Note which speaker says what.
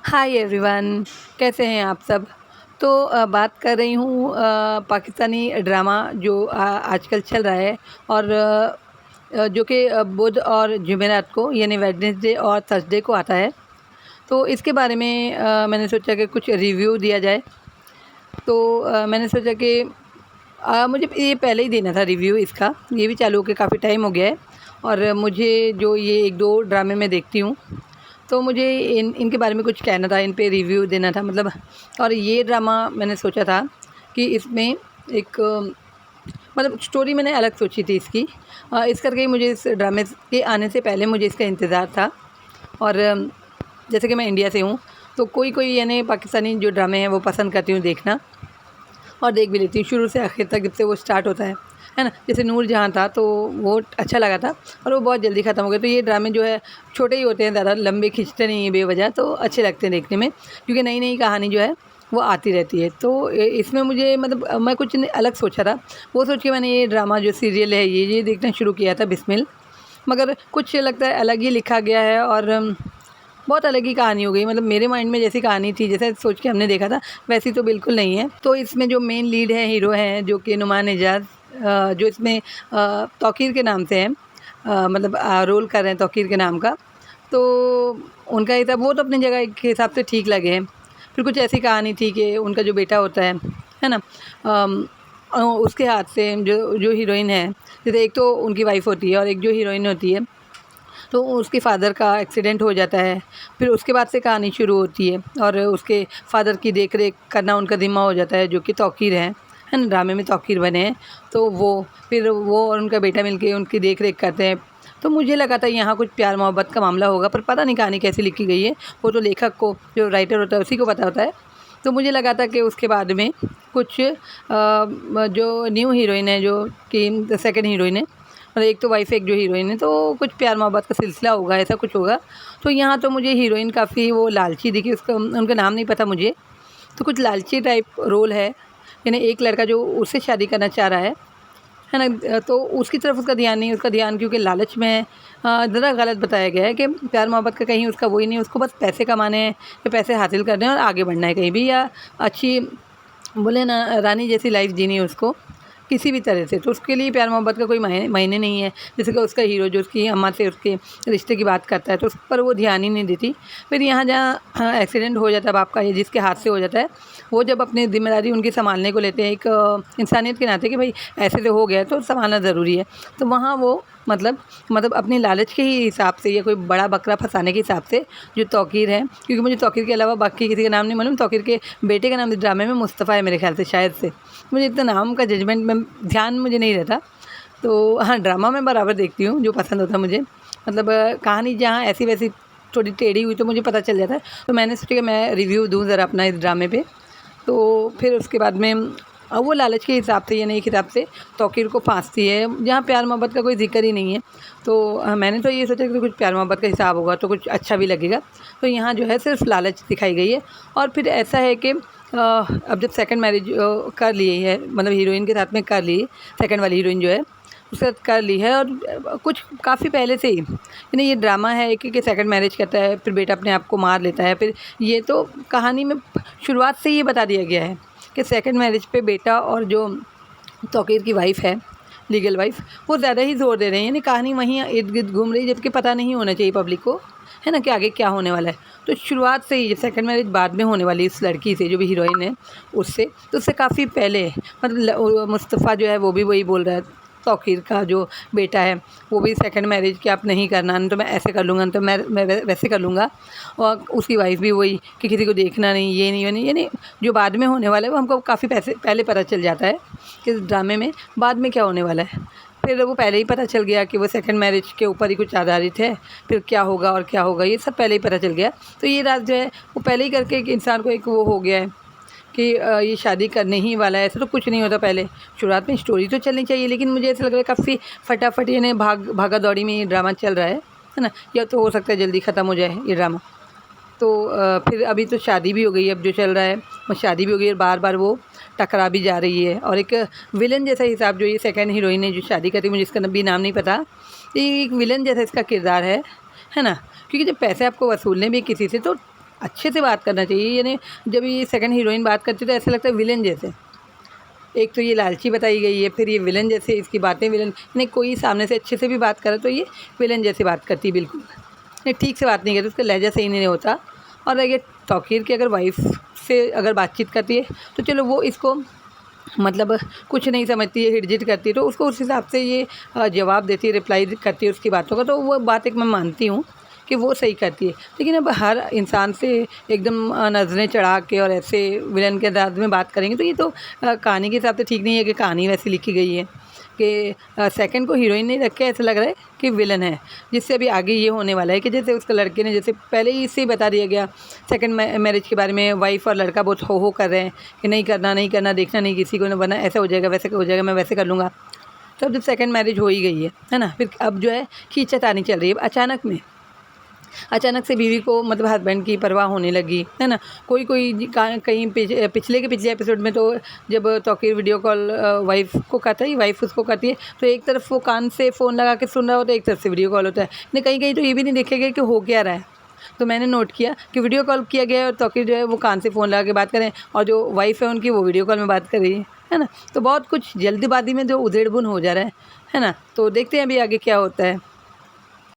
Speaker 1: Hi everyone, कैसे हैं आप सब। तो बात कर रही हूँ पाकिस्तानी ड्रामा जो आजकल चल रहा है और जो कि बुध और जुमेरात को यानी वेडनेसडे और थर्सडे को आता है। तो इसके बारे में मैंने सोचा कि कुछ रिव्यू दिया जाए। तो मैंने सोचा कि मुझे ये पहले ही देना था रिव्यू इसका। ये भी चालू होकर काफ़ी टाइम हो गया है और मुझे जो ये एक दो ड्रामे मैं देखती हूँ, तो मुझे इनके बारे में कुछ कहना था, इन पे रिव्यू देना था मतलब। और ये ड्रामा मैंने सोचा था कि इसमें एक मतलब स्टोरी मैंने अलग सोची थी इसकी। इस करके ही मुझे इस ड्रामे के आने से पहले मुझे इसका इंतज़ार था। और जैसे कि मैं इंडिया से हूँ, तो कोई कोई यानी पाकिस्तानी जो ड्रामे हैं वो पसंद करती हूँ देखना, और देख भी लेती हूँ शुरू से आखिर तक, जब से वो स्टार्ट होता है ना। जैसे नूर जहाँ था तो वो अच्छा लगा था और वो बहुत जल्दी ख़त्म हो गया। तो ये ड्रामे जो है छोटे ही होते हैं, ज़्यादा लंबे खींचते नहीं हैं बेवजह, तो अच्छे लगते हैं देखने में, क्योंकि नई नई कहानी जो है वो आती रहती है। तो इसमें मुझे मतलब मैं कुछ अलग सोचा था, वो सोच के मैंने ये ड्रामा जो सीरियल है ये देखना शुरू किया था, बिस्मिल। मगर कुछ लगता है अलग ही लिखा गया है और बहुत अलग ही कहानी हो गई। मतलब मेरे माइंड में जैसी कहानी थी, जैसे सोच के हमने देखा था, वैसी तो बिल्कुल नहीं है। तो इसमें जो मेन लीड है, हीरो हैं जो कि नुमान एजाज, जो इसमें तौकीर के नाम से हैं, मतलब रोल कर रहे हैं तौकीर के नाम का। तो उनका हिसाब वो तो अपनी जगह के हिसाब से ठीक लगे हैं। फिर कुछ ऐसी कहानी थी कि उनका जो बेटा होता है ना, उसके हाथ से जो जो हीरोइन है, जैसे एक तो उनकी वाइफ होती है और एक जो हीरोइन होती है, तो उसके फादर का एक्सीडेंट हो जाता है। फिर उसके बाद से कहानी शुरू होती है और उसके फादर की देख रेख करना उनका ज़िम्मा हो जाता है, जो कि तौकीर है ना, ड्रामे में तौकीर बने हैं। तो वो फिर वो और उनका बेटा मिलके उनकी देख रेख करते हैं। तो मुझे लगा था यहाँ कुछ प्यार मोहब्बत का मामला होगा, पर पता नहीं कहानी कैसी लिखी गई है, वो तो लेखक को, जो राइटर होता है, उसी को पता होता है। तो मुझे लगा था कि उसके बाद में कुछ जो न्यू हीरोइन है, जो कि सेकंड हीरोइन है, और एक तो वाइफ एक जो हीरोइन है, तो कुछ प्यार मोहब्बत का सिलसिला होगा, ऐसा कुछ होगा। तो यहाँ तो मुझे हीरोइन काफ़ी वो लालची दिखी, उसका उनका नाम नहीं पता मुझे। तो कुछ लालची टाइप रोल है, यानी एक लड़का जो उससे शादी करना चाह रहा है ना, तो उसकी तरफ उसका ध्यान नहीं, उसका ध्यान क्योंकि लालच में है। ज़रा गलत बताया गया है कि प्यार मोहब्बत का कहीं उसका वही नहीं, उसको बस पैसे कमाने हैं या पैसे हासिल करने हैं और आगे बढ़ना है कहीं भी, या अच्छी बोले ना रानी जैसी लाइफ जीनी है उसको किसी भी तरह से। तो उसके लिए प्यार मोहब्बत का कोई मायने नहीं है। जैसे कि उसका हीरो जो उसकी अम्मा से उसके रिश्ते की बात करता है, तो उस पर वो ध्यान ही नहीं देती। फिर यहाँ जहाँ एक्सीडेंट हो जाता है बाप का, ये जिसके हाथ से हो जाता है, वो जब अपनी जिम्मेदारी उनकी संभालने को लेते हैं एक इंसानियत के नाते कि भाई ऐसे तो हो गया तो संभालना ज़रूरी है, तो वहाँ वो मतलब अपनी लालच के ही हिसाब से या कोई बड़ा बकरा फंसाने के हिसाब से जो तौकीर है, क्योंकि मुझे तौकीर के अलावा बाकी किसी का नाम नहीं मालूम। तौकीर के बेटे का नाम इस ड्रामे में मुस्तफ़ा है मेरे ख्याल से, शायद से, मुझे इतना नाम का जजमेंट में ध्यान मुझे नहीं रहता। तो हाँ, ड्रामा मैं बराबर देखती हूँ जो पसंद होता है मुझे। मतलब कहानी जहाँ ऐसी वैसी थोड़ी टेढ़ी हुई तो मुझे पता चल जाता है। तो मैंने सोचा कि मैं रिव्यू दूँ ज़रा अपना इस ड्रामे पे। तो फिर उसके बाद में वो लालच के हिसाब से या नहीं के हिसाब से तौकीर को फांसती है, जहाँ प्यार मोहब्बत का कोई जिक्र ही नहीं है। तो मैंने तो ये सोचा कि कुछ प्यार मोहब्बत का हिसाब होगा तो कुछ अच्छा भी लगेगा। तो यहाँ जो है सिर्फ लालच दिखाई गई है। और फिर ऐसा है कि अब जब सेकंड मैरिज कर ली है, मतलब हीरोइन के साथ में कर ली, सेकंड वाली हीरोइन जो है उसके साथ कर ली है, और कुछ काफ़ी पहले से ही यानी ये ड्रामा है कि सेकंड मैरिज करता है, फिर बेटा अपने आप को मार लेता है। फिर ये तो कहानी में शुरुआत से ये बता दिया गया है कि सेकंड मैरिज पे बेटा और जो तौकीर की वाइफ है, लीगल वाइफ, वो ज़्यादा ही ज़ोर दे रहे हैं, यानी कहानी वहीं इर्द गिर्द घूम रही है, जबकि पता नहीं होना चाहिए पब्लिक को, है ना, कि आगे क्या होने वाला है। तो शुरुआत से ही, जब सेकंड मैरिज बाद में होने वाली इस लड़की से जो भी हीरोइन है उससे, तो उससे काफ़ी पहले मतलब मुस्तफ़ा जो है वो भी वही बोल रहा है, तौकीर का जो बेटा है वो भी सेकंड मैरिज कि आप नहीं करना, नहीं तो मैं ऐसे कर लूँगा, नहीं तो मैं वैसे कर लूँगा। और उसकी वाइफ भी वही कि किसी को देखना नहीं, ये नहीं, ये नहीं, यानी जो बाद में होने वाला है वो हमको काफ़ी पहले पता चल जाता है कि इस ड्रामे में बाद में क्या होने वाला है। फिर वो पहले ही पता चल गया कि वो सेकंड मैरिज के ऊपर ही कुछ आधारित है, फिर क्या होगा और क्या होगा ये सब पहले ही पता चल गया। तो ये राज जो है वो पहले ही करके एक इंसान को एक वो हो गया है कि ये शादी करने ही वाला है। ऐसा तो कुछ नहीं होता पहले, शुरुआत में स्टोरी तो चलनी चाहिए, लेकिन मुझे ऐसा लग रहा है काफ़ी फटाफट यानी भागा दौड़ी में ये ड्रामा चल रहा है ना। या तो हो सकता है जल्दी ख़त्म हो जाए ये ड्रामा। तो फिर अभी तो शादी भी हो गई, अब जो चल रहा है वो शादी भी हो गई और बार बार वो टकरा भी जा रही है। और एक विलन जैसा हिसाब जो ये सेकंड हीरोइन है जो शादी करती है, मुझे इसका भी नाम नहीं पता, ये एक विलन जैसा इसका किरदार है ना। क्योंकि जब पैसे आपको वसूलने भी किसी से, तो अच्छे से बात करना चाहिए। यानी जब ये सेकंड हीरोइन बात करती है तो ऐसा लगता है विलेन जैसे। एक तो ये लालची बताई गई है, फिर ये विलेन जैसे इसकी बातें विलेन, नहीं कोई सामने से अच्छे से भी बात करे तो ये विलेन जैसे बात करती है बिल्कुल, नहीं ठीक से बात नहीं करती, उसका लहजा सही नहीं होता। और अगर तौकीर की अगर वाइफ से अगर बातचीत करती है तो चलो वो इसको मतलब कुछ नहीं समझती है, हिड़जिट करती है, तो उसको उस हिसाब से ये जवाब देती है, रिप्लाई करती है उसकी बातों का, तो वो बात एक मैं मानती हूँ कि वो सही करती है। लेकिन अब हर इंसान से एकदम नज़रें चढ़ा के और ऐसे विलन के अंदाज में बात करेंगे तो ये तो कहानी के हिसाब से ठीक नहीं है कि कहानी वैसी लिखी गई है कि सेकंड को हीरोइन नहीं रख के ऐसा लग रहा है कि विलन है, जिससे अभी आगे ये होने वाला है कि जैसे उसके लड़के ने, जैसे पहले ही इससे ही बता दिया गया सेकंड मैरिज के बारे में, वाइफ और लड़का बहुत हो कर रहे हैं कि नहीं करना नहीं करना, देखना नहीं किसी को, वरना ऐसा हो जाएगा वैसे हो जाएगा, मैं वैसे कर लूँगा। तो अब जब सेकंड मैरिज हो ही गई है ना, फिर अब जो है खींचातानी चल रही है, अचानक से बीवी को मतलब हस्बैंड की परवाह होने लगी, है ना। कोई कहीं पिछले एपिसोड में तो जब तौकीर वीडियो कॉल वाइफ को करता है, वाइफ उसको करती है, तो एक तरफ वो कान से फ़ोन लगा के सुन रहा होता है, एक तरफ से वीडियो कॉल होता है। नहीं कहीं तो ये भी नहीं देखे गए कि हो क्या रहा है। तो मैंने नोट किया कि वीडियो कॉल किया गया है और तौकीर जो है वो कान से फ़ोन लगा के बात करें, और जो वाइफ है उनकी वो वीडियो कॉल में बात कर रही है ना। तो बहुत कुछ जल्दबाजी में जो उधेड़ बुन हो जा रहा है ना। तो देखते हैं अभी आगे क्या होता है।